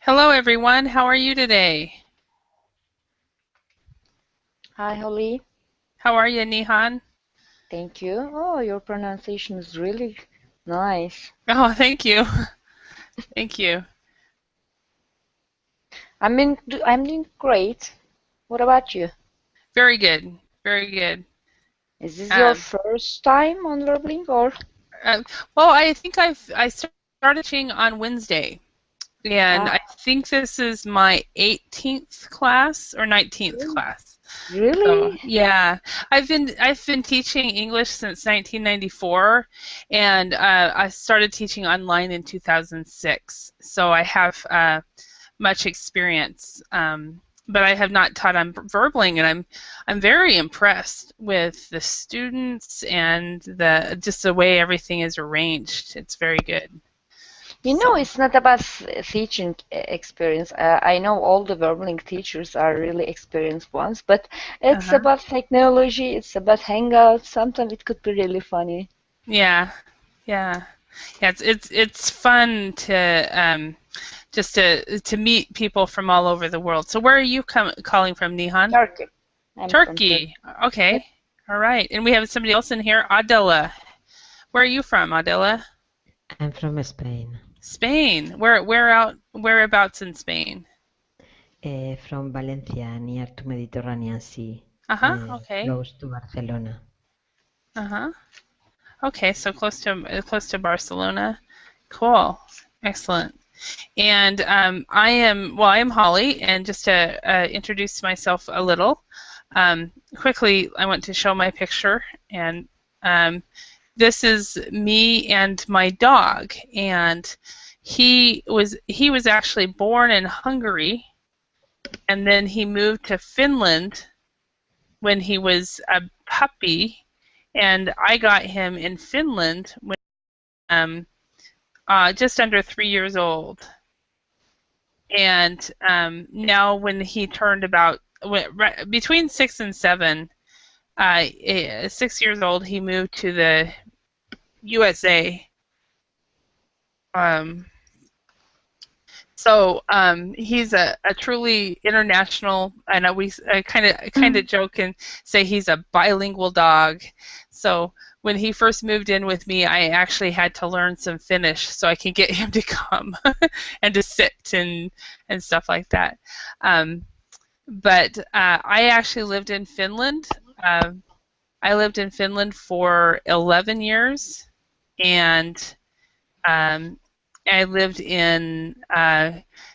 Hello, everyone. How are you today? Hi, Holly. How are you, Nihan? Thank you. Oh, your pronunciation is really nice. Oh, thank you. Thank you. I'm doing great. What about you? Very good. Very good. Is this your Um, first time on Verbling or? uh, well, I think I started teaching on Wednesday, and I Ah, think this is my 18th class or 19th really? class. So Really? yeah, I've been teaching English since 1994, and I started teaching online in 2006. So I have much experience, but I have not taught on Verbling, and I'm very impressed with the students and the just the way everything is arranged. It's very good. So It's not about teaching experience. I know all the Verbling teachers are really experienced ones, but it's uh-huh. about technology, it's about Hangouts. Sometimes it could be really funny. Yeah, yeah, yeah. It's fun to just to meet people from all over the world. So where are you calling from, Nihan? Turkey. I'm from Turkey. Turkey. Okay. All right. And we have somebody else in here, Adela. Where are you from, Adela? I'm from Spain, Spain. Whereabouts in Spain? from Valencia, near to Mediterranean Sea, Uh-huh. Okay. close to Barcelona. Uh-huh. Okay, so close to Barcelona. Cool. Excellent. And I am Holly, and just to introduce myself a little, quickly, I want to show my picture, and um, this is me and my dog, and he was actually born in Hungary, and then he moved to Finland when he was a puppy, and I got him in Finland when um, just under 3 years old. And now, when he turned about right, between 6 and 7, 6 years old, he moved to the USA. Um, so he's a truly international, and we kind of joke and say he's a bilingual dog. So when he first moved in with me, I actually had to learn some Finnish so I can get him to come and to sit and stuff like that. Um, but I actually lived in Finland. Um I lived in Finland for 11 years, and um, I lived in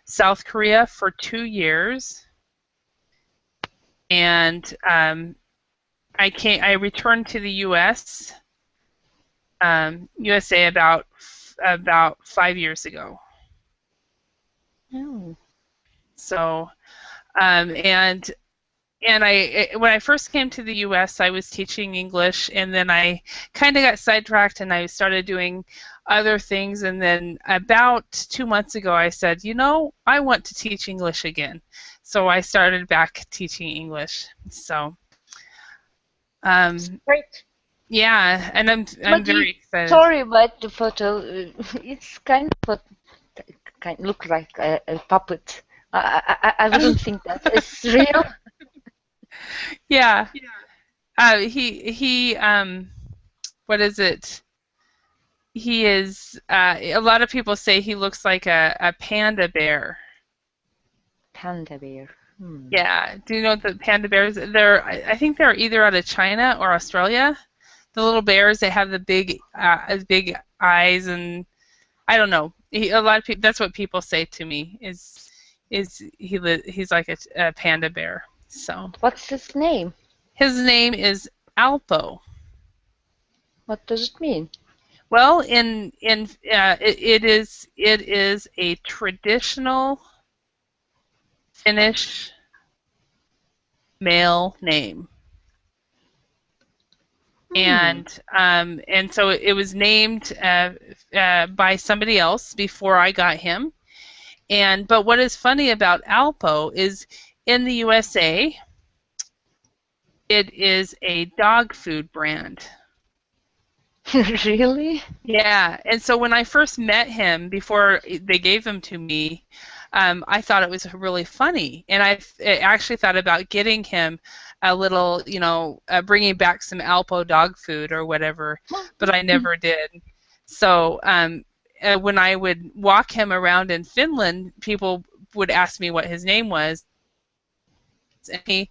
South Korea for 2 years, and I returned to the U.S. USA about 5 years ago. Oh. So and when I first came to the U.S., I was teaching English, and then I kind of got sidetracked, and I started doing other things. And then about 2 months ago, I said, I want to teach English again. So I started back teaching English. So um, Great. yeah, and I'm But very excited. sorry about the photo. It's kind of kind look like a puppet. I wouldn't think that it's real. Yeah, he what is it? He is. A lot of people say he looks like a panda bear. Panda bear. Hmm. Yeah. Do you know the panda bears? I think they're either out of China or Australia. The little bears, they have the big eyes, and I don't know. A lot of people. That's what people say to me. He's like a panda bear. So What's his name? his name is Alpo. What does it mean? Well, it is a traditional Finnish male name. Hmm. And so it was named by somebody else before I got him. But what is funny about Alpo is in the USA, it is a dog food brand. Really? Yeah, and so when I first met him, before they gave him to me, I thought it was really funny, and I actually thought about getting him a little, bringing back some Alpo dog food or whatever, but I never did. So when I would walk him around in Finland, people would ask me what his name was, and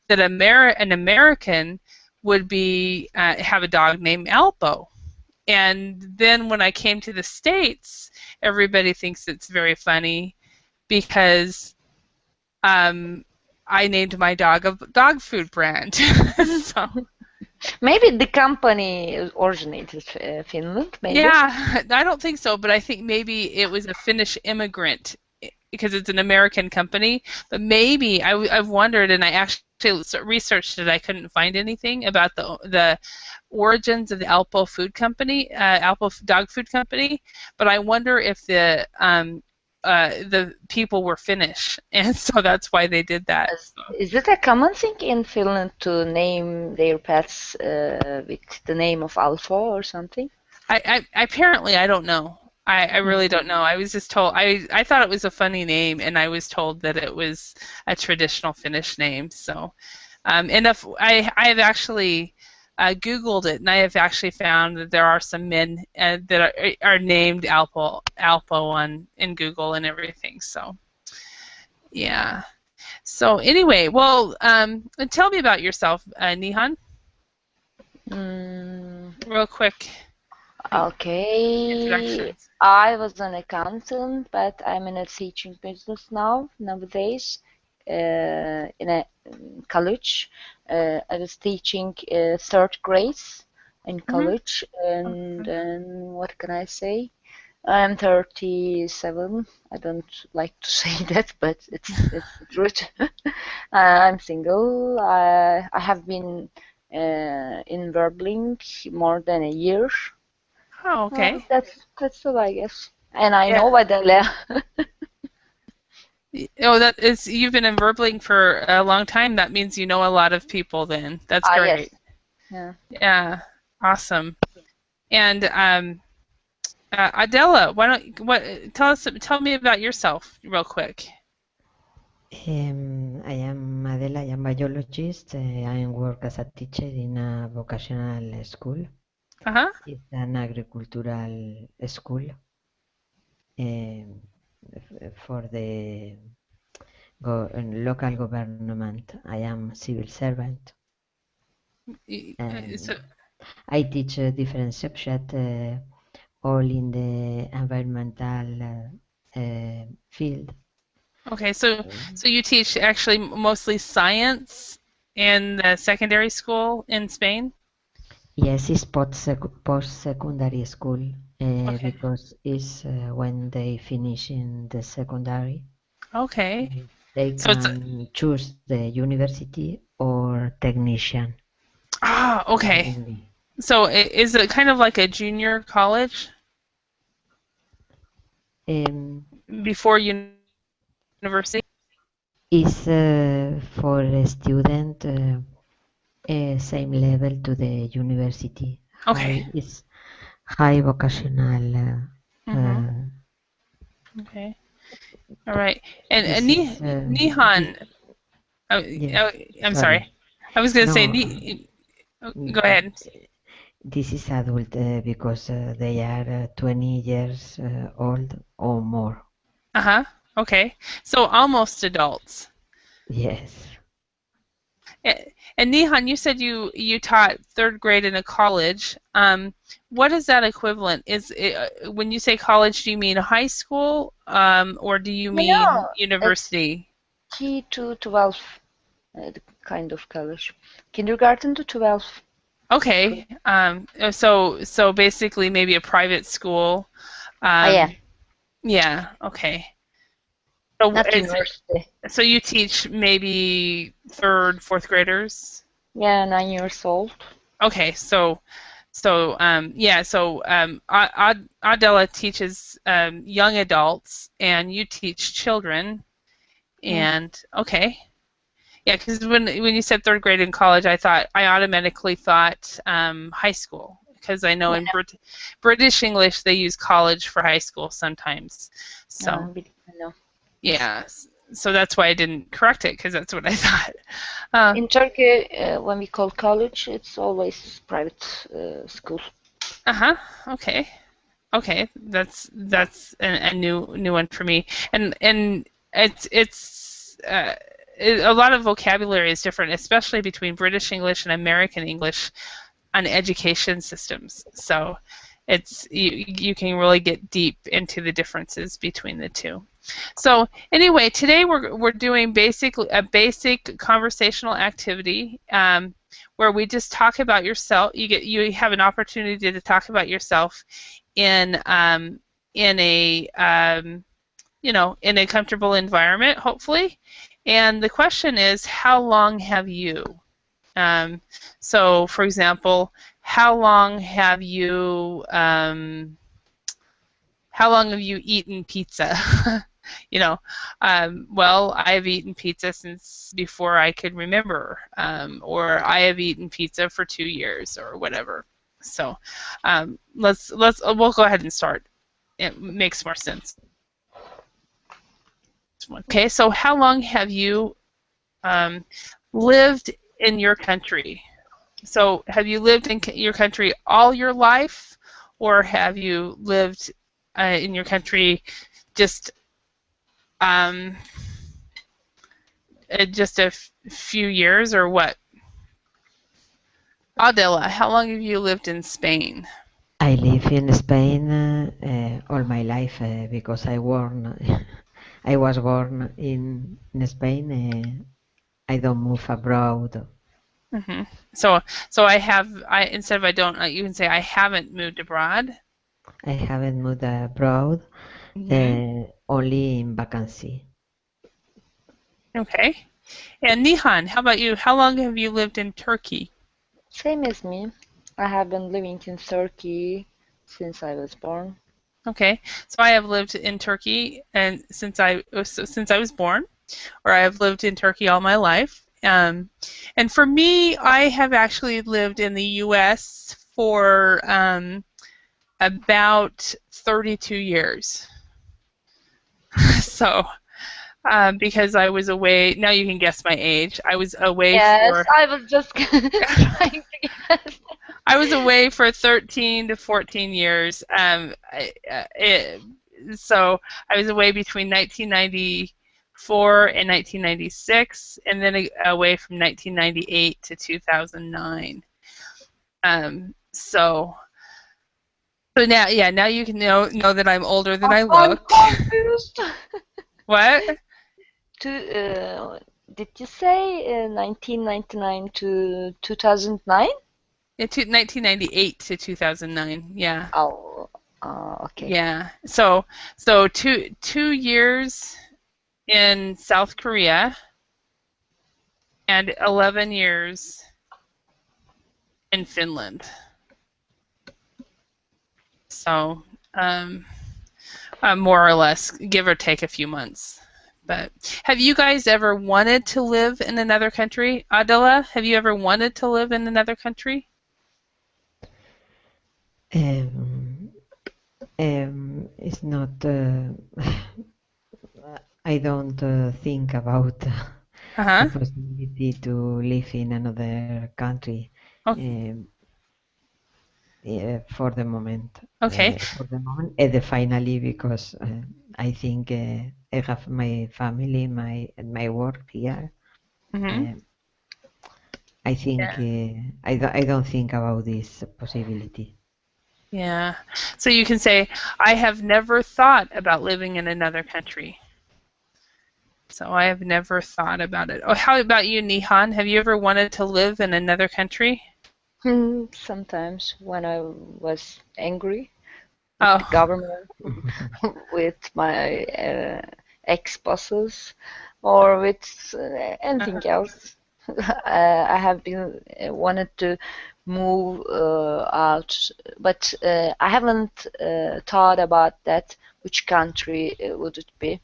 that an American would be have a dog named Alpo. And then when I came to the States, everybody thinks it's very funny because I named my dog a dog food brand. So Maybe the company originated Finland, maybe. yeah, I don't think so, but I think maybe it was a Finnish immigrant because it's an American company. But maybe I've wondered, and I actually researched it. I couldn't find anything about the origins of the Alpo food company, Alpo dog food company. But I wonder if the people were Finnish, and so that's why they did that. Is it a common thing in Finland to name their pets with the name of Alpha or something? Apparently I don't know. I really don't know. I was just told I thought it was a funny name, and I was told that it was a traditional Finnish name. So, and if I've actually Googled it, and I have actually found that there are some men that are named Alpo in Google and everything. So, yeah. So anyway, well, tell me about yourself, Nihan, real quick. Okay, Introductions. I was an accountant, but I'm in a teaching business nowadays. In a college, I was teaching third grades in college, and what can I say? I'm 37. I don't like to say that, but it's the truth. I'm single. I have been in Verbling more than a year. Oh, okay. That's all, I guess. And I Yeah. know Adele. Oh, that is, you've been in Verbling for a long time. That means you know a lot of people then. That's Ah, yes. great. Yeah. Yeah. Awesome. And Adela, tell me about yourself real quick. I am Adela, I am biologist. I work as a teacher in a vocational school. Uh-huh. It's an agricultural school for the local government. I am civil servant, and So, I teach different subjects, all in the environmental field. okay, so you teach actually mostly science in the secondary school in Spain? Yes, it's post-secondary school Okay. because it's when they finish in the secondary, Okay. they So it's can choose the university or technician. okay. Accordingly. So is it kind of like a junior college Um, before university? is for a student same level to the university. Okay. High vocational. Mm-hmm. Okay. All right. And This is Nihan, oh, yes. oh, I'm sorry. Sorry. I was going to say, No, go ahead. this is adult because they are 20 years old or more. Uh-huh. Okay. So almost adults. Yes. And Nihan, you said you taught third grade in a college. What is that equivalent? Is it, when you say college, do you mean high school, or do you mean No, it's university? Key to 12 kind of college. Kindergarten to 12. Okay. So basically maybe a private school. Yeah, Yeah. Okay. So not university. so you teach maybe third, fourth graders? Yeah, 9 years old. Okay. Yeah. So Adela teaches young adults, and you teach children. Yeah. And okay. Yeah, because when you said third grade in college, I automatically thought high school, because I know in British English they use college for high school sometimes. So I know. Yeah. So that's why I didn't correct it, because that's what I thought. Uh, In Turkey, when we call college, it's always private school. uh-huh. Okay. Okay. That's a new one for me. And a lot of vocabulary is different, especially between British English and American English on education systems. So it's you can really get deep into the differences between the two. So anyway, today we're doing a basic conversational activity where we just talk about yourself. You have an opportunity to talk about yourself in a in a comfortable environment, hopefully. And the question is, how long have you? So, for example, how long have you eaten pizza? you know, well, I've eaten pizza since before I could remember, or I have eaten pizza for 2 years, or whatever. So, we'll go ahead and start. It makes more sense. Okay, so how long have you lived in your country? So have you lived in your country all your life, or have you lived in your country just um, just a few years, or what? Adela, how long have you lived in Spain? I live in Spain all my life because I was born in Spain. I don't move abroad. hmm So I instead of I don't, you can say I haven't moved abroad. I haven't moved abroad, hmm only in vacancy. Okay. And Nihan, how about you? How long have you lived in Turkey? Same as me. I have been living in Turkey since I was born. Okay. So I have lived in Turkey and since I was born, or I have lived in Turkey all my life. And for me, I have actually lived in the U.S. for about 32 years. So, because I was away, now you can guess my age. I was away Yes, for I was just trying to guess. I was away for 13 to 14 years. So I was away between 1994 and 1996, and then away from 1998 to 2009. So now, yeah, now you can know that I'm older than I I'm look. confused. What? Did you say 1999 to 2009? 1998 to 2009. Yeah. Oh, okay. Yeah. So two years in South Korea and 11 years in Finland. So more or less, give or take a few months. But have you guys ever wanted to live in another country? Adela, have you ever wanted to live in another country? It's not. I don't think about the Uh-huh. possibility to live in another country Oh, for the moment. okay. Finally, because I think I have my family, my work here. hmm Uh, I think Yeah. I don't think about this possibility. Yeah. So you can say, I have never thought about living in another country. So I have never thought about it. Oh, how about you, Nihan? Have you ever wanted to live in another country? Sometimes when I was angry with the Oh, government, with my ex-bosses, or with anything uh-huh. else, I have been wanted to move out, but I haven't thought about that. Which country would it be?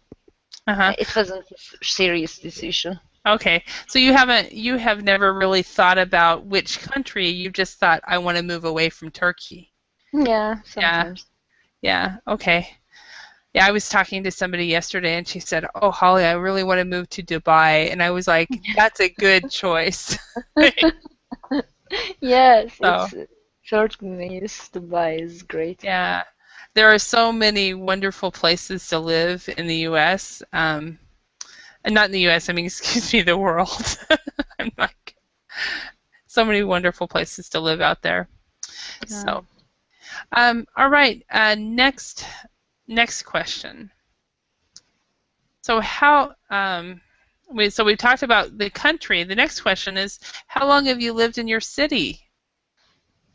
Uh-huh. It wasn't a serious decision. Okay. So you have never really thought about which country. You just thought, I want to move away from Turkey. Yeah, Yeah. sometimes. Yeah. Okay. Yeah, I was talking to somebody yesterday, and she said, "Oh, Holly, I really want to move to Dubai," and I was like, "That's a good choice." Yes, So, it's short means Dubai is great. yeah, there are so many wonderful places to live in the U.S. And not in the U.S. I mean, excuse me, the world. I'm like, so many wonderful places to live out there. Yeah. So, all right. Next question. So so we've talked about the country. The next question is, how long have you lived in your city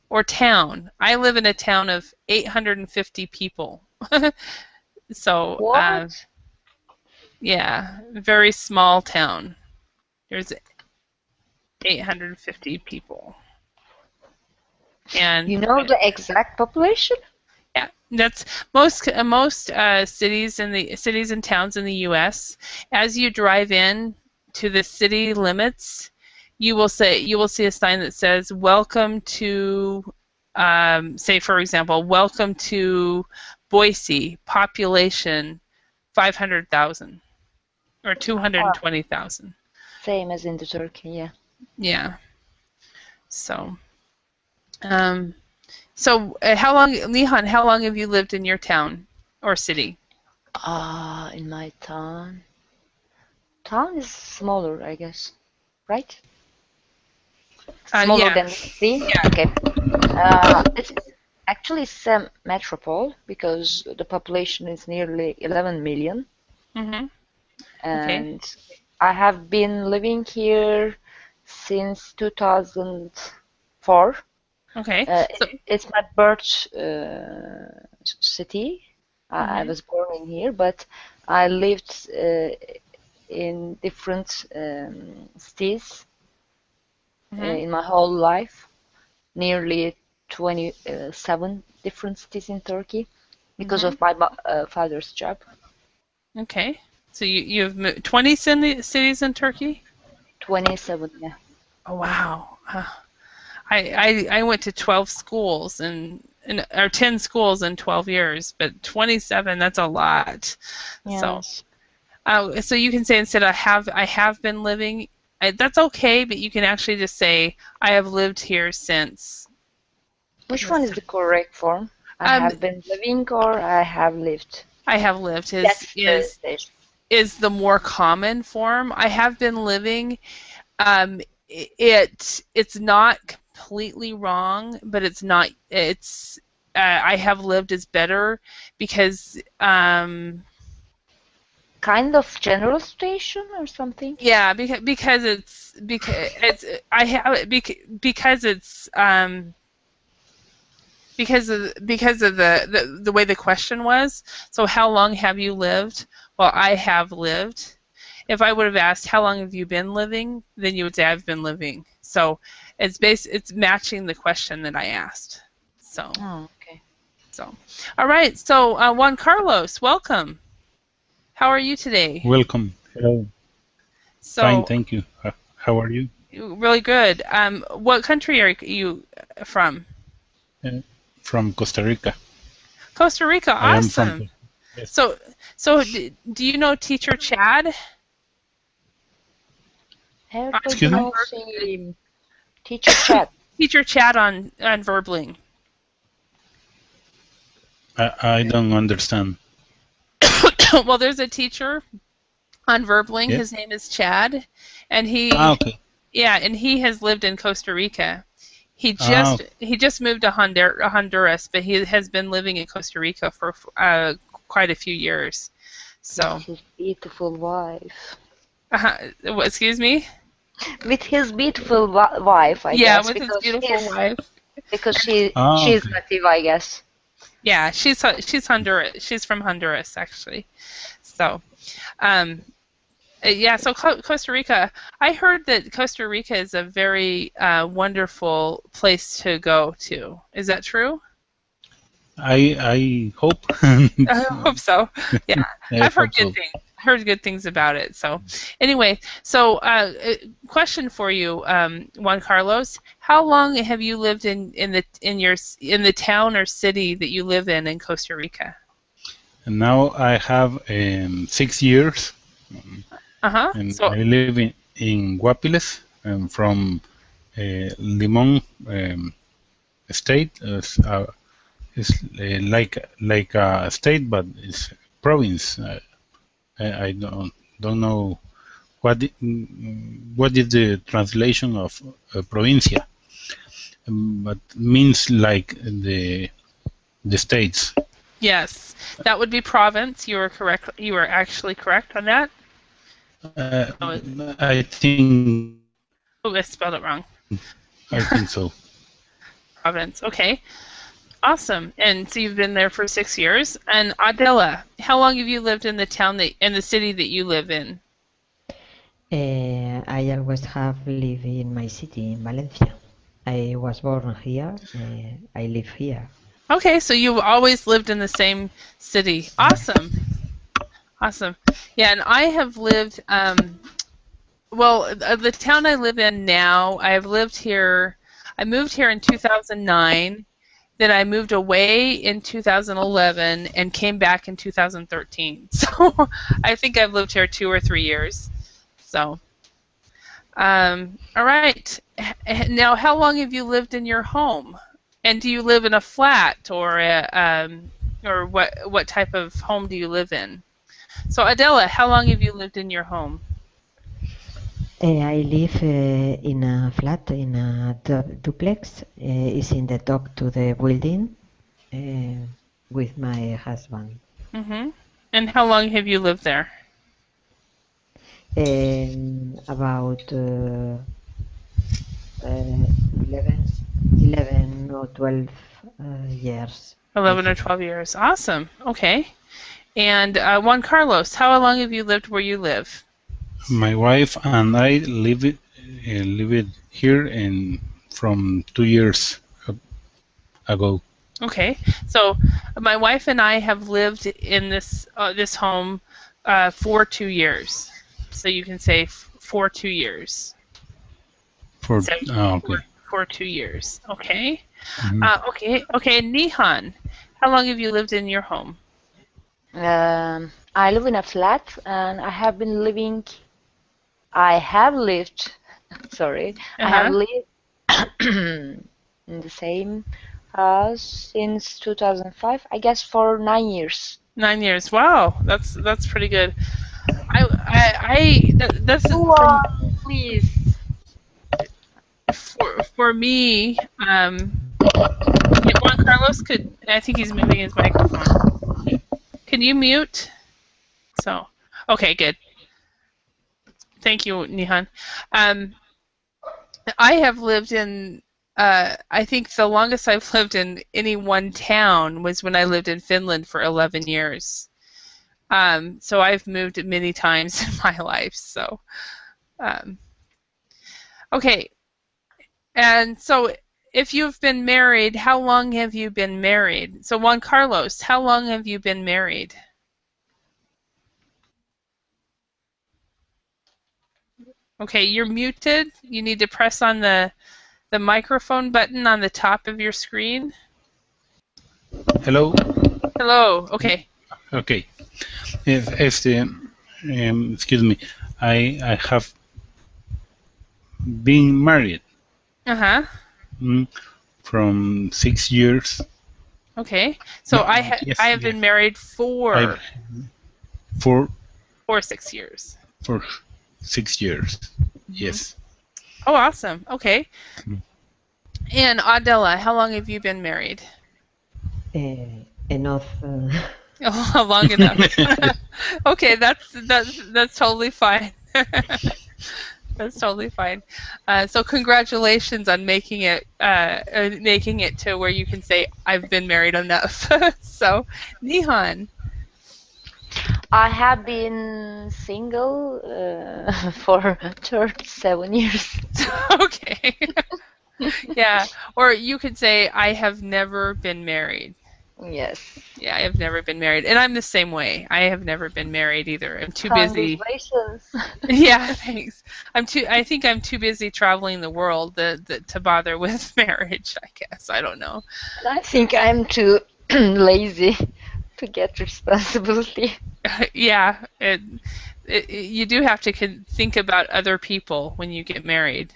or town? I live in a town of 850 people. So, What? yeah, very small town. There's 850 people. And You know the exact population? yeah, that's most cities and towns in the U.S. As you drive in to the city limits, you will see a sign that says "Welcome to," say for example, "Welcome to Boise, population 500,000 or Ah, 220,000." same as in the Turkey, yeah. Yeah. So, um, how long, Lihan? How long have you lived in your town or city? In my town. Town is smaller, I guess, right? Smaller Yeah, than the city. yeah. Okay. It's actually a metropole because the population is nearly 11 million, Mhm. Okay. and I have been living here since 2004. Okay. Uh, So, it's my birth city. I mhm. was born in here, but I lived in different cities Mhm. in my whole life, nearly 27 different cities in Turkey because Mhm. of my father's job. Okay. So you've moved 20 cities in Turkey? 27, yeah. Oh wow. I went to 12 schools and or 10 schools in 12 years, but 27, that's a lot. So, Yes. so you can say instead I have been living, that's okay, but you can actually just say I have lived here since. Which one Let's is see. the correct form? I Um, have been living or I have lived? I have lived That's the stage. is the more common form. I have been living. Um, it's not completely wrong, but it's not. It's I have lived is better because Kind of general station or something? yeah, because it's I have because it's because of the way the question was. So how long have you lived? Well, I have lived. If I would have asked how long have you been living, then you would say I've been living. So it's matching the question that I asked. So Oh, okay. so all right. So Juan Carlos, welcome. How are you today? Welcome. Hello. Fine, So thank you. How are you? really good. What country are you from? Uh, from Costa Rica. Costa Rica. I am from. Awesome. Yes. So do you know Teacher Chad? Herpe Excuse me. Gnossi teacher chat. Teacher Chad on Verbling. I don't understand. Well, there's a teacher on Verbling. Yeah. His name is Chad, and Okay. and he has lived in Costa Rica. Ah, He just moved to Honduras, but he has been living in Costa Rica for quite a few years. With So, his beautiful wife. excuse me. With his beautiful wife, I Yeah, guess, with his beautiful wife. because she's okay. native, I guess. Yeah, she's Honduras. She's from Honduras, actually. So, um, yeah. So Costa Rica. I heard that Costa Rica is a very wonderful place to go to. Is that true? I hope. I hope so. Yeah, I I've heard hope good so. things. Heard good things about it. So, anyway, so question for you, Juan Carlos. How long have you lived in the town or city that you live in Costa Rica? And now I have 6 years, and So I live in Guapiles, from Limon state. It's like a state, but it's province. I don't know what is the translation of provincia, but means like the states. yes, that would be province. You were correct. You were actually correct on that. Oh, I think oh, I spelled it wrong. I think so. Province. Okay. Awesome. And so you've been there for 6 years. And Adela, how long have you lived in the city that you live in? I always have lived in my city, in Valencia. I was born here. I live here. Okay, so you've always lived in the same city. Awesome. Awesome. Yeah, and I have lived, the town I live in now, I've lived here, I moved here in 2009, then I moved away in 2011 and came back in 2013. So I think I've lived here 2 or 3 years. So, all right. Now, how long have you lived in your home? And do you live in a flat or what type of home do you live in? So Adela, how long have you lived in your home? I live in a flat, in a duplex. It's in the top to the building with my husband. Mm-hmm. And how long have you lived there? About 11 or 12 years. 11 or 12 years. Awesome. Okay. And Juan Carlos, how long have you lived where you live? My wife and I live here from 2 years ago. Okay. So my wife and I have lived in this home for 2 years. So you can say for 2 years. For So okay. for 2 years. Okay. Mhm. Okay. Nihan, how long have you lived in your home? I live in a flat and I have lived, sorry, I have lived in the same house since 2005, I guess for 9 years. 9 years. Wow, that's pretty good. That's Go on, please. for me. Juan Carlos could. I think he's moving his microphone. Can you mute? So, okay, good. Thank you, Nihan. I have lived in. I think the longest I've lived in any one town was when I lived in Finland for 11 years. So I've moved many times in my life. So, okay. And so if you've been married, how long have you been married? So Juan Carlos, how long have you been married? Okay, you're muted. You need to press on the microphone button on the top of your screen. Hello. Hello. Okay. Okay. Excuse me. I have been married from 6 years. Okay. So No, I have yes. been married for For 6 years. for 6 years. Yes. Oh, awesome. Okay. And Adela, how long have you been married? Enough. Oh, long enough. Okay, that's totally fine. That's totally fine. So congratulations on making it to where you can say I've been married enough. So, Nihan. I have been single for 37 years. Okay. Yeah, or you could say I have never been married. Yes. Yeah, I have never been married, and I'm the same way. I have never been married either. I'm too busy. Congratulations. Yeah, thanks. I think I'm too busy traveling the world to bother with marriage, I guess. I don't know. I think I'm too lazy to get responsibility. Yeah, you do have to think about other people when you get married.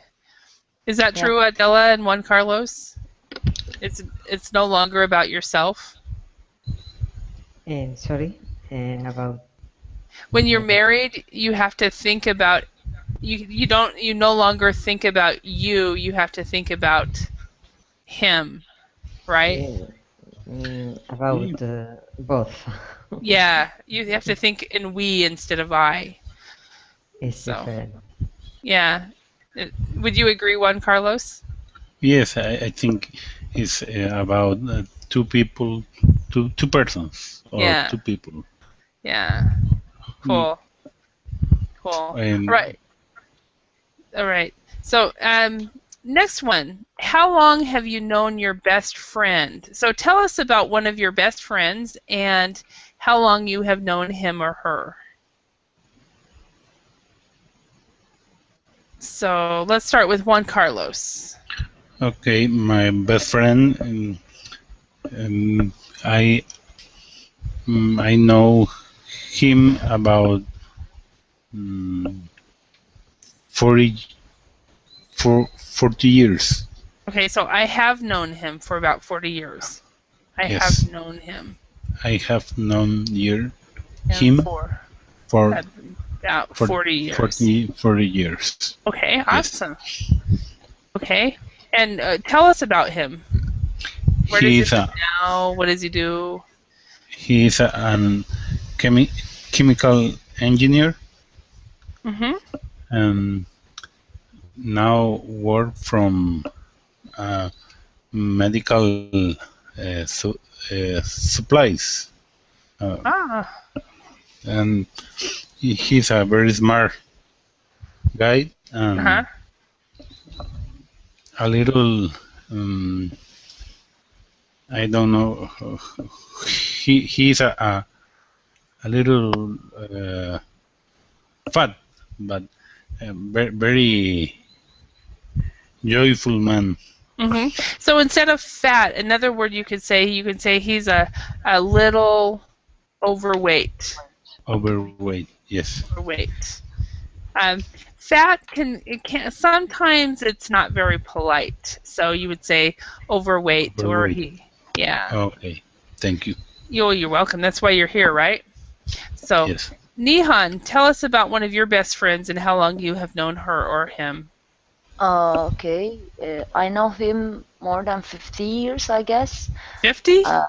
Is that Yeah. true, Adela and Juan Carlos? It's no longer about yourself. Sorry, about When you're uh, married, you have to think about you no longer think about you, you have to think about him, right? uh, about both. Yeah, you have to think in we instead of I. It's So, different. yeah. Would you agree, Juan Carlos? Yes, I think it's about two people, two persons or Yeah. two people. Yeah. Mm, Cool. Cool. All And right. All right. So, next one. How long have you known your best friend? So, tell us about one of your best friends and how long you have known him or her. So, let's start with Juan Carlos. okay, my best friend, I I know him about um, 40, 40 years. Okay, so I have known him for about 40 years. I have Yes, known him I have known and him for about for 40 years. 40 years. Okay, Yes, awesome. Okay, and tell us about him. Where does he he is live a now? What does he do? he is an chemical engineer Mm-hmm. and now work from uh, medical supplies. Uh, Ah, and he's a very smart guy uh-huh. and a little um, I don't know. He's a little fat, but very, very joyful man. Mm-hmm. So instead of fat, another word you could say he's a little overweight. Overweight. Yes. Overweight. Um, fat it can sometimes it's not very polite. So you would say overweight or Overweight. he. Yeah. Okay. Thank you. You're welcome. That's why you're here, right? So, Yes. Nihan, tell us about one of your best friends and how long you have known her or him. Okay. I know him more than 50 years, I guess. 50? Uh,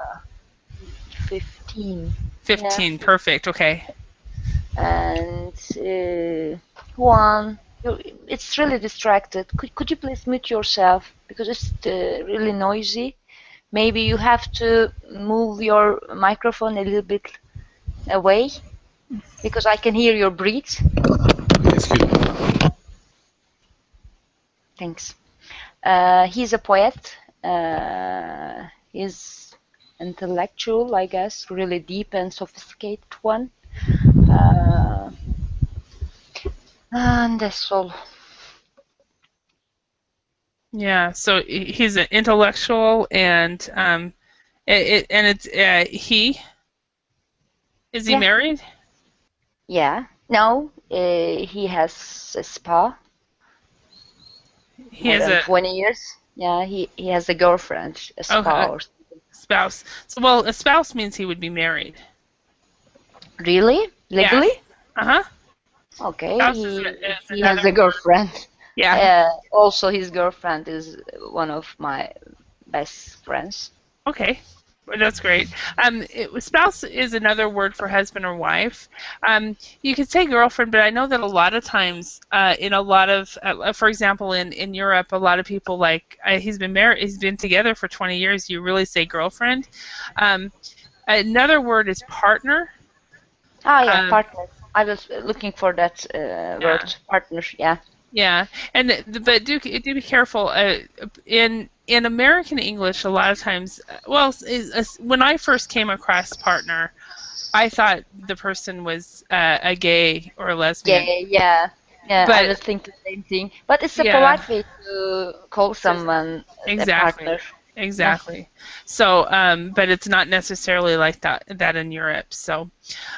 15. Yeah. 15. Perfect. Okay. And Juan, it's really distracted. Could you please mute yourself because it's really noisy? Maybe you have to move your microphone a little bit away because I can hear your breath. Excuse me. Thanks. He's a poet. He's intellectual, I guess, really deep and sophisticated one. Uh, and that's all. Yeah. So he's an intellectual and it's he is he Yeah, married? yeah. No, he has a spa He more has than a 20 years. Yeah, he has a girlfriend, a oh, spa a or spouse. So well, a spouse means he would be married. really? Yeah. Legally? Uh-huh. Okay, Spouse is he has another a word. girlfriend. Yeah. Also, his girlfriend is one of my best friends. Okay. Well, that's great. Spouse is another word for husband or wife. You could say girlfriend, but I know that a lot of times, in a lot of, for example, in Europe, a lot of people like he's been married, he's been together for 20 years. You really say girlfriend. Um, Another word is partner. Ah, yeah, Um, partner. I was looking for that yeah. word, partner. Yeah. Yeah, and but do be careful. In American English, a lot of times, well, when I first came across partner, I thought the person was a gay or a Yeah, lesbian. yeah, yeah. I But was thinking the same thing. But it's a yeah, polite way to call so, someone a exactly, partner. exactly. So, but it's not necessarily like that in Europe. So,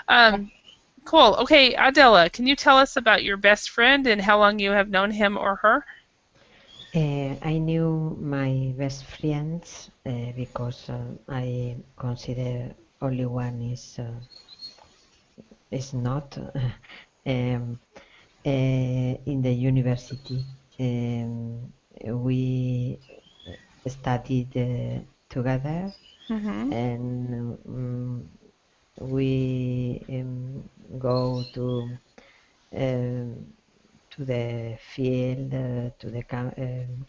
um, cool. Okay, Adela, can you tell us about your best friend and how long you have known him or her? I knew my best friends because I consider only one is not um, in the university. We studied together, Mm-hmm. and we go um, to the field, to the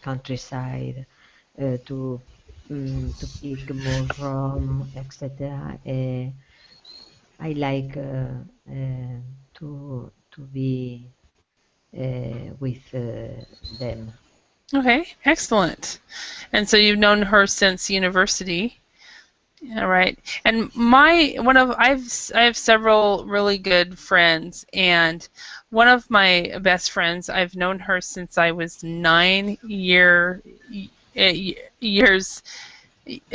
countryside, to pick mushroom, etc. I like to be with them. Okay, excellent. And so you've known her since university. All right. And my one of I have several really good friends, and one of my best friends, I've known her since I was 9 years.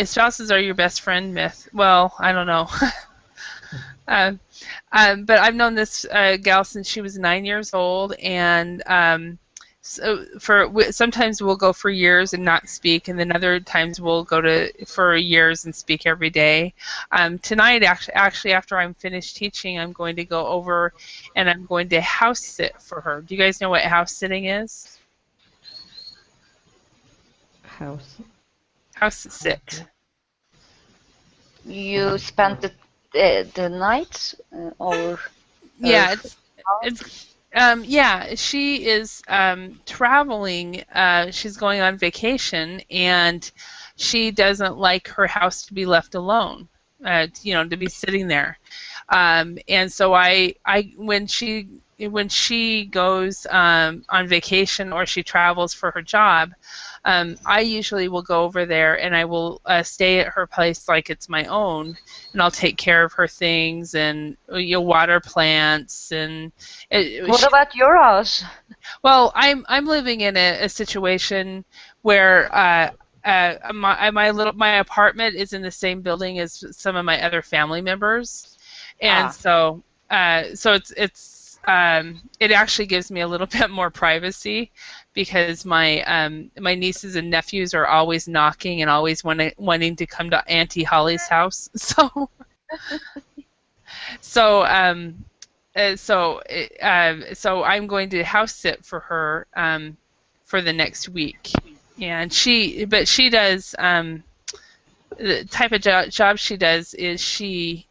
Spouses are your best friend myth. Well, I don't know. uh, but I've known this gal since she was 9 years old, and so sometimes we'll go for years and not speak, and then other times we'll go for years and speak every day. Tonight, actually, after I'm finished teaching, I'm going to go over and I'm going to house sit for her. Do you guys know what house sitting is? House. House sit. You spent the night or Yeah, house? she is traveling. She's going on vacation, and she doesn't like her house to be left alone. To be sitting there. And so when she goes on vacation or she travels for her job, I usually will go over there and I will stay at her place like it's my own, and I'll take care of her things and water plants and. What about your house? Well, I'm living in a situation where my apartment is in the same building as some of my other family members, and so it actually gives me a little bit more privacy because my nieces and nephews are always knocking and always wanting to come to Auntie Holly's house. So so I'm going to house sit for her for the next week, and she does the type of job she does is she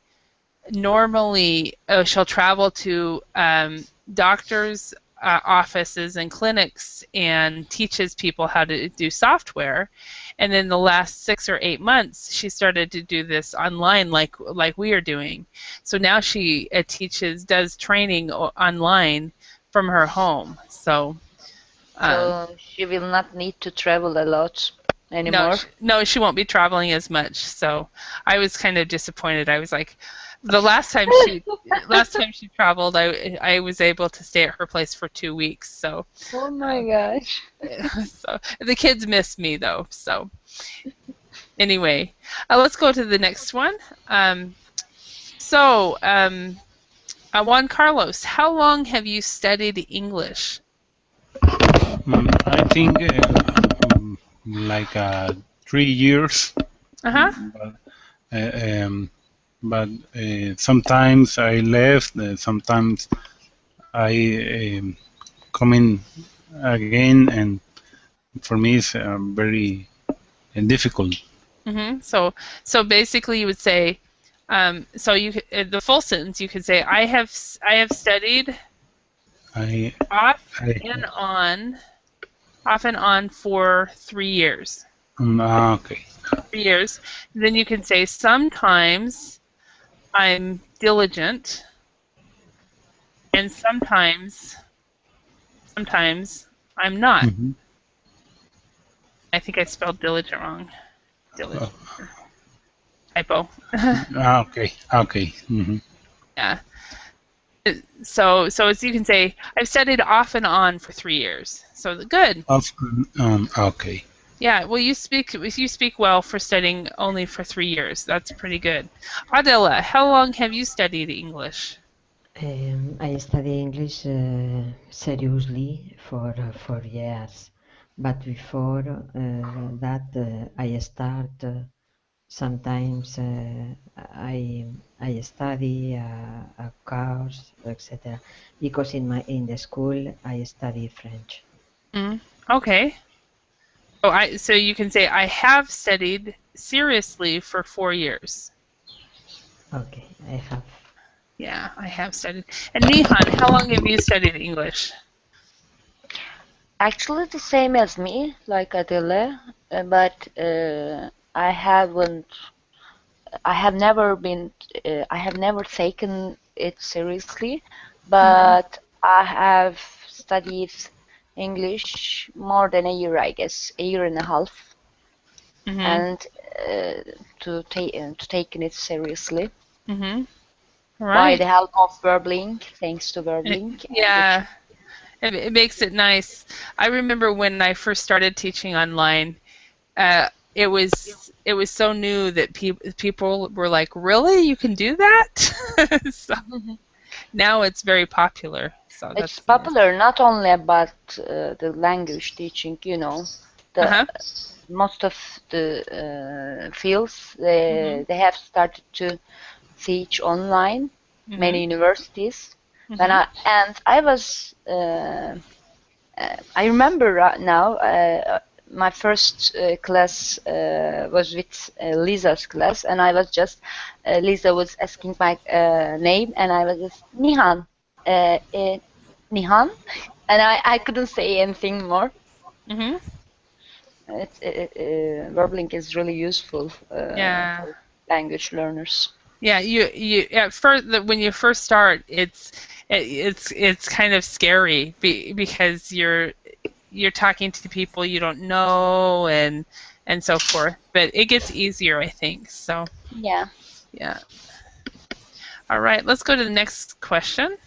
normally she'll travel to doctors' offices and clinics and teaches people how to do software. And then the last 6 or 8 months, she started to do this online, like we are doing. So now she does training online from her home. So She will not need to travel a lot anymore. no, she won't be traveling as much. So I was kind of disappointed. I was like, the last time she traveled, I was able to stay at her place for 2 weeks. So Oh my gosh. so the kids miss me though. So anyway, let's go to the next one. Juan Carlos, how long have you studied English? I think like 3 years. Uh-huh. But sometimes I left. Sometimes I coming again, and for me it's very difficult. Mm-hmm. So basically, you would say, the full sentence you could say, I have studied I, off I and on for 3 years. Okay. 3 years. Then you can say sometimes I'm diligent, and sometimes I'm not. Mm-hmm. I think I spelled diligent wrong. Diligent. Typo. Okay. Mm-hmm. Yeah. So as you can say, I've studied off and on for 3 years. So good. Okay. Yeah, well, you speak well for studying only for 3 years. That's pretty good. Adela, how long have you studied English? I study English seriously for 4 years, but before that I start sometimes I study a course, etc. Because in the school I study French. Mm, okay. So you can say I have studied seriously for 4 years. Okay, I have. Yeah, I have studied. And Nihan, how long have you studied English? Actually, the same as me, like Adele, but I have never been, I have never taken it seriously, Hmm. but I have studied English more than a year, I guess, a year and a half, Hmm. and uh, to taking it seriously Hmm. by Right. the help of Verbling, thanks to Verbling and the Yeah, it makes it nice. I remember when I first started teaching online, it was so new that people were like, "Really? You can do that?" So now it's very popular. So it's that's nice. popular not only about the language teaching, the Uh-huh. most of the fields Hmm. they have started to teach online, Hmm. many universities. When Hmm. I was I remember right now my first class was with Lisa's class, and I was just Lisa was asking my name, and I was just Nihan, Nihan, and I couldn't say anything more. Hmm. Verbling is really useful Yeah. for language learners. Yeah, you at first when you first start, it's kind of scary because you're talking to people you don't know and so forth. But it gets easier, I think. So, Yeah. yeah. All right, let's go to the next question.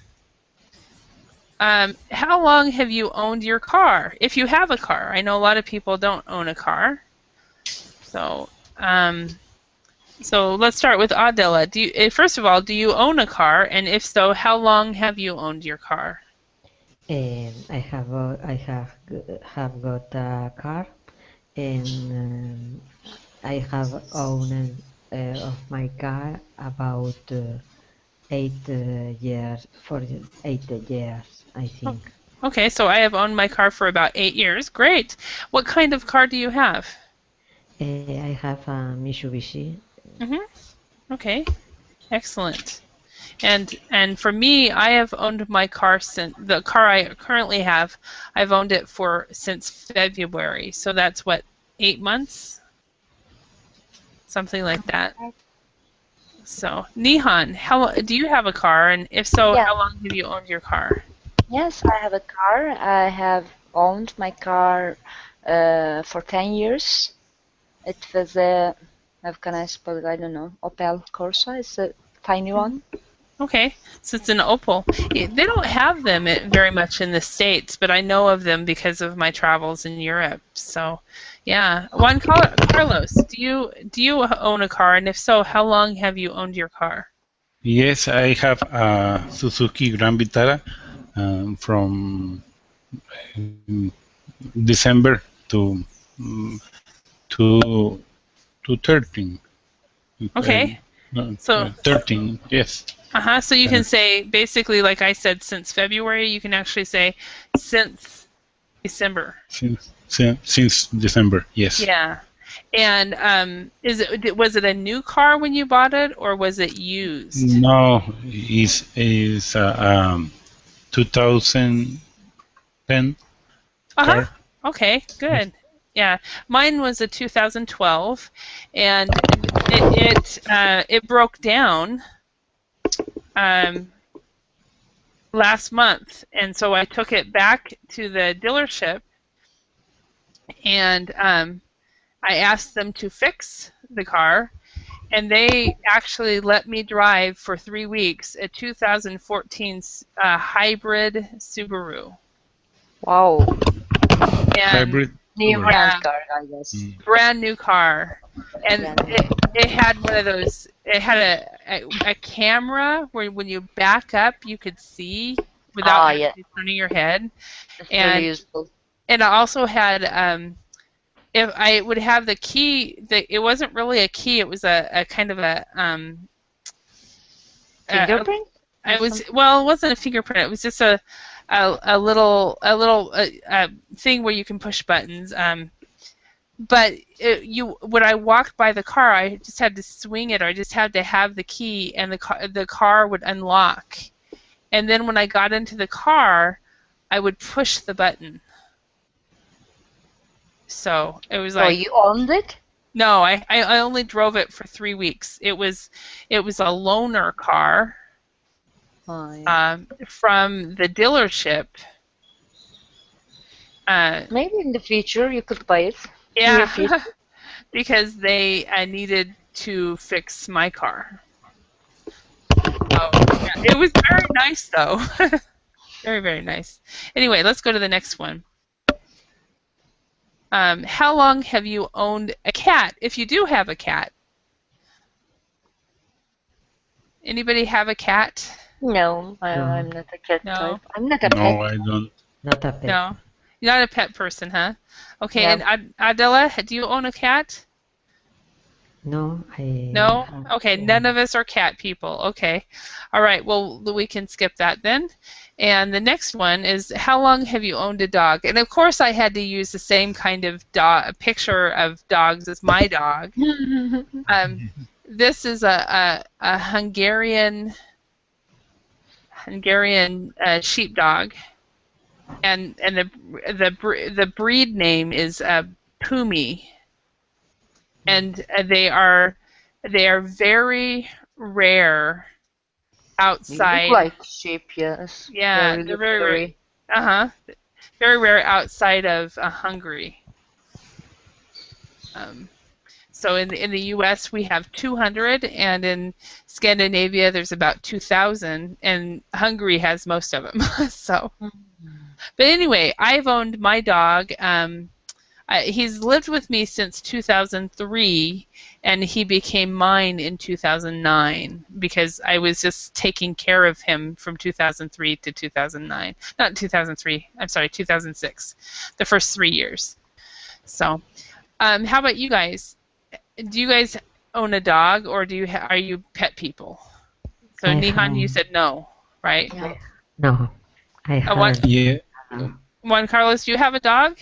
How long have you owned your car? If you have a car, I know a lot of people don't own a car. So, so let's start with Adela. First of all, do you own a car? And if so, how long have you owned your car? I have got a car, and I have owned of my car about 8 years, for 8 years, I think. Okay, so I have owned my car for about 8 years. Great. What kind of car do you have? I have a Mitsubishi. Hmm. Okay, excellent. And for me, I have owned my car since the car I currently have. I've owned it for since February. So that's what, 8 months, something like that. So Nihan, how do you have a car? And if so, Yeah. how long have you owned your car? Yes, I have a car. I have owned my car for 10 years. It was a, how can I spell it? I don't know. Opel Corsa. It's a tiny one. Okay, so it's an Opal. They don't have them very much in the States, but I know of them because of my travels in Europe. So, yeah. Carlos, do you own a car? And if so, how long have you owned your car? Yes, I have a Suzuki Grand Vitara from December mm, to to 13. Uh, Okay, no, so 13, yes. so you Uh, can say basically, like I said, since February. You can actually say since December. since December, yes. Yeah. And was it a new car when you bought it, or was it used? No, is 2010 Uh-huh. car. Okay, Yes. good. Yeah, mine was a 2012, and it broke down um, last month, and so I took it back to the dealership, and I asked them to fix the car, and they actually let me drive for 3 weeks a 2014 hybrid Subaru. Wow. And Hybrid. New October. brand Yeah, car, I guess. brand new car, and Brand new. it had one of those. It had a camera where when you back up, you could see without Ah, yeah, actually turning your head, it's really and useful. it also had if I would have the key, it wasn't really a key. It was a kind of a Fingerprint or I was something? well, it wasn't a fingerprint. It was just a little thing where you can push buttons. But when I walked by the car, I just had to swing it, or I just had to have the key, and the car would unlock. And then when I got into the car, I would push the button. So it was So like, you owned it? no, I only drove it for 3 weeks. It was a loaner car Oh, yeah. from the dealership. Maybe in the future you could buy it. Near Yeah, future. because they needed to fix my car. So yeah, it was very nice though. Very, very nice. Anyway, let's go to the next one. How long have you owned a cat? If you do have a cat. Anybody have a cat? No, No, I'm not a cat No. type. I'm not a No, pet. I don't. not a pet. No. You're not a pet person, huh? Okay, No. and Adela, do you own a cat? No, I No? have. Okay, none of us are cat people. Okay. All right, well, we can skip that then. And the next one is, how long have you owned a dog? And of course, I had to use the same kind of picture of dogs as my dog. This is a Hungarian sheepdog, and the breed name is Pumi, and they are very rare You look outside. like sheep, yes. Yeah, Very they're very rare. livery. Very rare outside of Hungary. So in the U.S. we have 200, and in Scandinavia there's about 2,000, and Hungary has most of them. So, but anyway, I've owned my dog. He's lived with me since 2003, and he became mine in 2009 because I was just taking care of him from 2003 to 2009. Not 2003. I'm sorry, 2006. The first 3 years. So, how about you guys? Do you guys own a dog, or are you pet people? So I Nihan, you have. said no, right? Yeah. No, I Juan, haven't. Yeah. Juan Carlos, do you have a dog?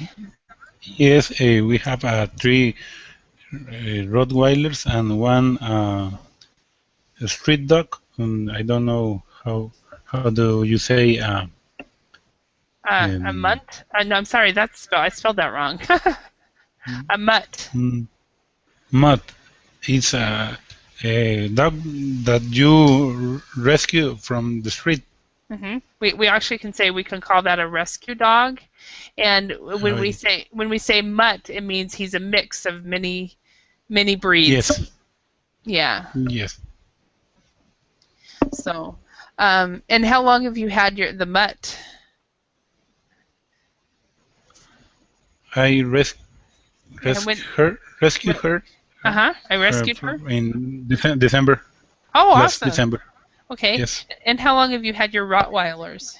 Yes, we have three Rottweilers and one street dog. And I don't know how do you say A mutt? No, I'm sorry, I spelled that wrong. A mutt. mutt. It's a dog that you rescue from the street. We actually we can call that a rescue dog, and when Oh, we say mutt, it means he's a mix of many breeds. yes, Yeah. yes. So, and how long have you had the mutt? I When, rescue her I rescued her. in December. Oh, Last awesome. December. Okay. Yes. And how long have you had your Rottweilers?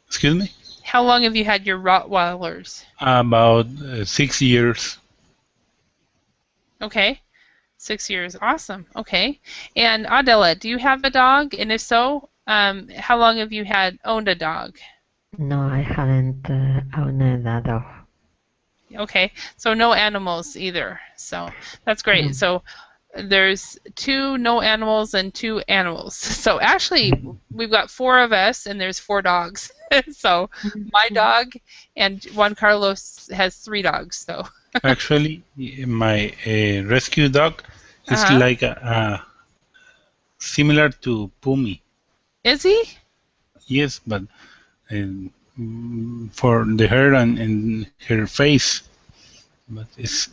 Excuse me? How long have you had your Rottweilers? About 6 years. Okay. 6 years. Awesome. Okay. And Adela, do you have a dog? And if so, how long have you owned a dog? No, I haven't owned a dog. Okay. So no animals either. So that's great. No. So there's 2 no animals and 2 animals. So actually, we've got 4 of us, and there's 4 dogs. So my dog and Juan Carlos has 3 dogs. So Actually, my rescue dog is like similar to Pumi. Is he? Yes, but for the hair and her face, but it's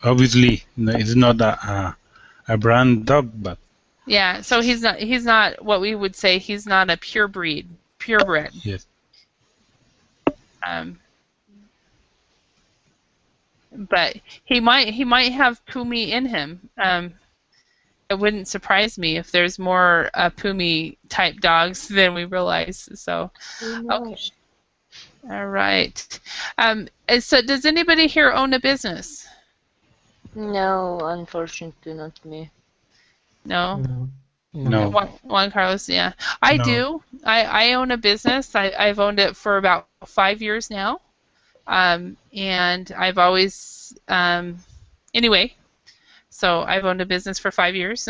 obviously it's not a brand dog, but Yeah. So he's not what we would say. He's not a purebred. yes. but he might have Pumi in him. It wouldn't surprise me if there's more Pumi type dogs than we realize. So, Who okay, knows? all right. And so, does anybody here own a business? No, unfortunately, not me. No. No, No, no. Juan Carlos, yeah, I no. do. I own a business. I've owned it for about 5 years now. And I've always anyway. So I've owned a business for 5 years,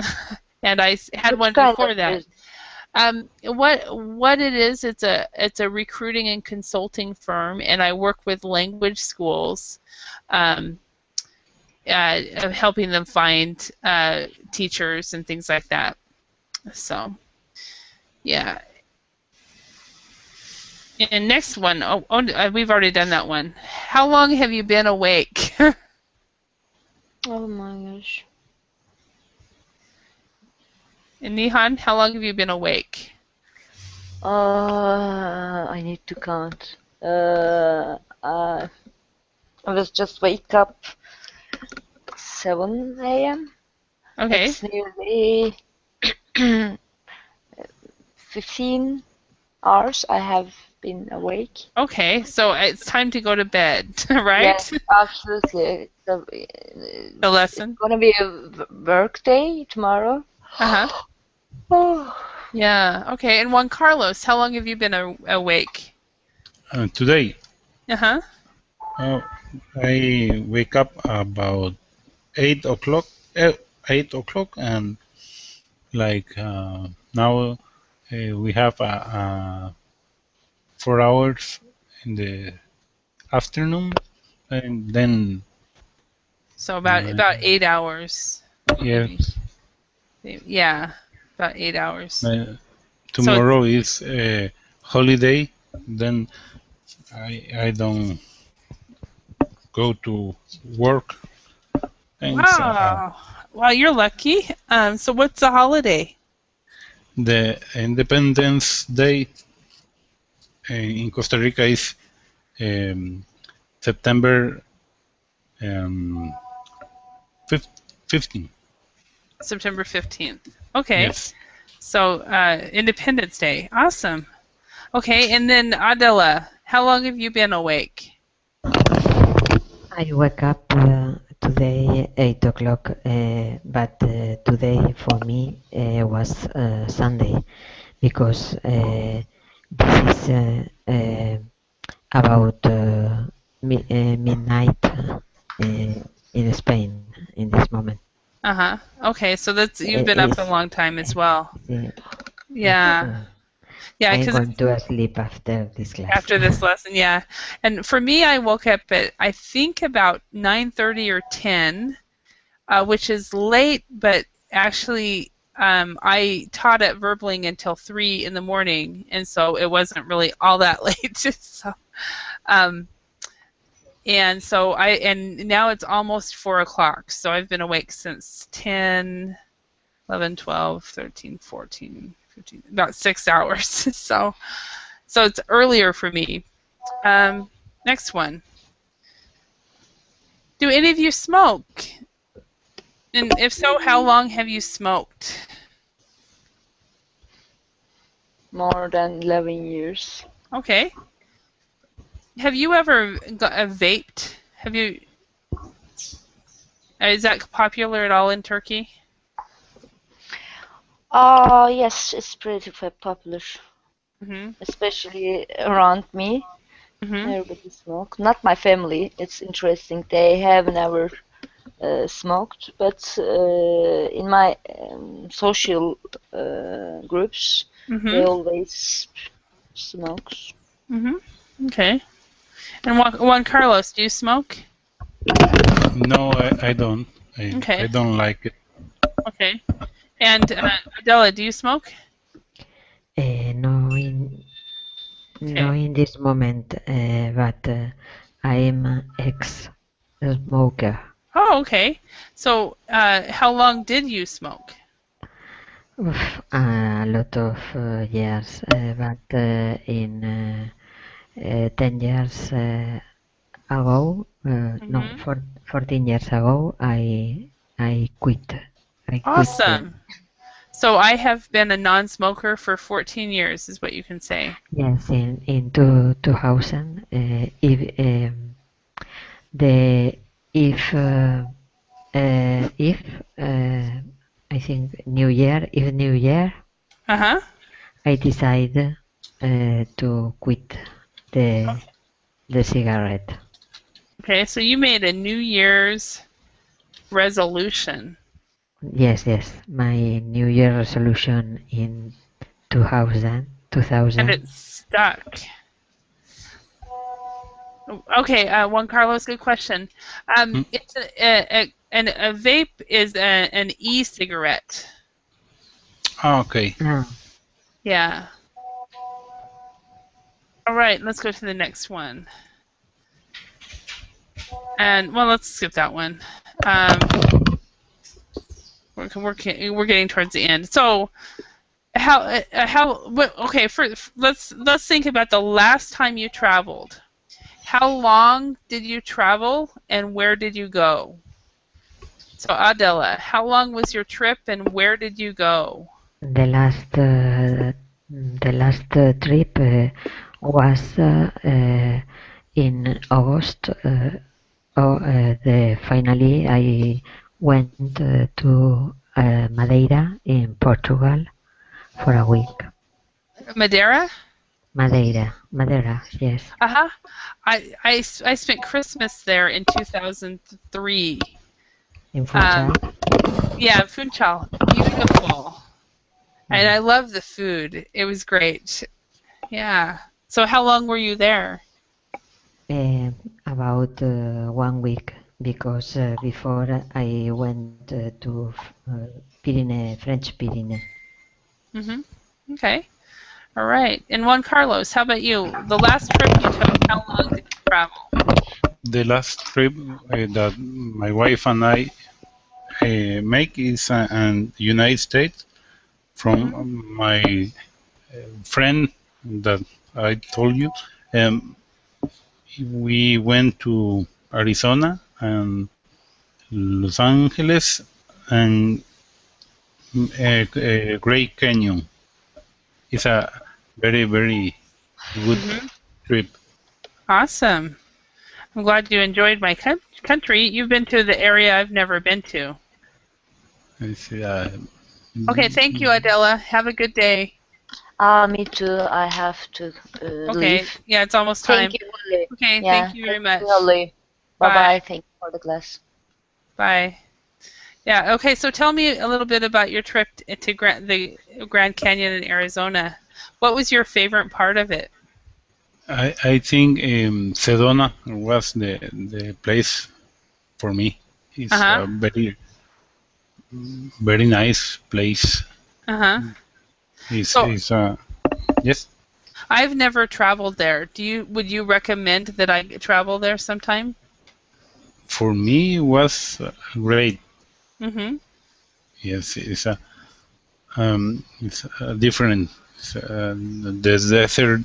and had Which one kind of before that. business? What it is? It's a recruiting and consulting firm, and I work with language schools, um, of helping them find teachers and things like that. So yeah. And next one, we've already done that one. How long have you been awake? Oh my gosh. And Nihan, how long have you been awake? I need to count. I was just wake up 7 a.m. Okay. It's nearly 15 hours I have been awake. Okay, so it's time to go to bed, right? Yes, absolutely. The lesson. It's gonna be a work day tomorrow. Uh-huh. Oh, Yeah. Okay. And Juan Carlos, how long have you been awake? Today, Uh-huh. uh, I wake up about 8 o'clock. 8 o'clock, and like now we have 4 hours in the afternoon, and then So about 8 hours. yes, Yeah, about 8 hours. So tomorrow is holiday. Then I don't go to work. And wow. Wow, you're lucky. So what's the holiday? the Independence Day in Costa Rica is September 15. September 15th. Okay. Yes. So Independence Day. Awesome. Okay, and then Adela, how long have you been awake? I wake up today 8 o'clock, but today for me was Sunday because this is about midnight in Spain in this moment. Uh-huh. Okay, so you've been up a It's, long time as well. it's, Yeah. Yeah, I'm because going to sleep after this class. after this lesson, yeah. And for me, I woke up at, I think, about 9:30 or 10, which is late, but actually I taught at Verbling until 3 in the morning, and so it wasn't really all that late. So, um, and now it's almost 4 o'clock, so I've been awake since 10, 11, 12, 13, 14, 15, about 6 hours. So it's earlier for me. Next one. Do any of you smoke? And if so, how long have you smoked? more than 11 years. Okay. Have you ever vaped? Have you? Is that popular at all in Turkey? Yes, it's pretty popular, Mhm. especially around me. Mhm. Everybody smoke. Not my family. It's interesting. They have never smoked, but in my social groups, they Mhm. always smoke. Mhm. Okay. And Juan Carlos, do you smoke? No, I don't. I Okay. don't like it. Okay. And Adela, do you smoke? No, no, in this moment, but I am an ex-smoker. Oh, okay. So, how long did you smoke? A lot of years, but in 10 years, ago, no, Mm-hmm. 14 years ago, I quit. I quit. Awesome. So I have been a non-smoker for 14 years, is what you can say. Yes, in 2000. The if I think New Year, Uh-huh. I decided to quit the the cigarette. Okay, so you made a New Year's resolution. Yes, yes. My New Year resolution in 2000, And 2000. it's stuck. Okay, Juan Carlos, good question. Hmm? It's a vape is an e-cigarette. Ah, okay. Yeah. All right, let's go to the next one. And well, let's skip that one. We're getting towards the end. So okay, let's think about the last time you traveled. How long did you travel and where did you go? So Adela, how long was your trip and where did you go? The last trip was in August. Finally, I went to Madeira in Portugal for a week. Madeira? Madeira, yes. Uh-huh. I spent Christmas there in 2003. In Funchal. Yeah, Funchal. Beautiful. And I love the food. It was great. Yeah. So how long were you there? About 1 week, because before I went to French Pyrenees. Mm-hmm. Okay. All right. And Juan Carlos, how about you? The last trip you took, how long did you travel? The last trip that my wife and I make is in United States from my friend that I told you. Um, we went to Arizona and Los Angeles and Great Canyon. It's a very, very good trip. Awesome. I'm glad you enjoyed my country. You've been to the area I've never been to. It's, Okay, thank you, Adela. Have a good day. Me too. I have to Okay. leave. Yeah, it's almost time. Thank you, Willie. Okay, Yeah, thank you very thank much. you, Willie. Bye. Bye-bye. Thank you for the class. Bye. Yeah, okay, so tell me a little bit about your trip to the Grand Canyon in Arizona. What was your favorite part of it? I think Sedona was the place for me. It's Uh-huh. a very, very nice place. Uh-huh. It's, So it's yes. I've never traveled there. Would you recommend that I travel there sometime? For me, it was great. Mm-hmm. Yes, it's different. The desert,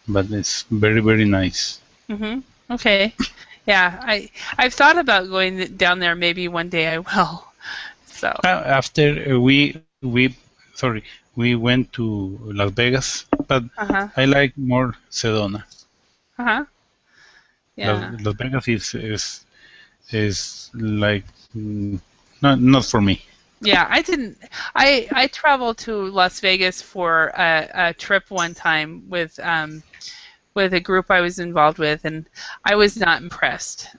but it's very, very nice. Mm-hmm. Okay. Yeah, I've thought about going down there. Maybe one day I will. So. After we went to Las Vegas, but Uh-huh. I like more Sedona. Uh-huh. Yeah. Las Vegas is like not for me. Yeah, I didn't. I traveled to Las Vegas for a trip one time with a group I was involved with, and I was not impressed.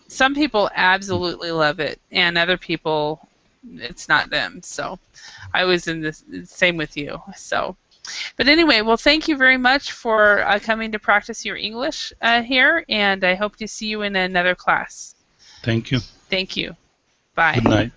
Some people absolutely love it, and other people, it's not them. So I was in the same with you. So, but anyway, well, thank you very much for coming to practice your English here, and I hope to see you in another class. Thank you. Thank you. Bye. Good night.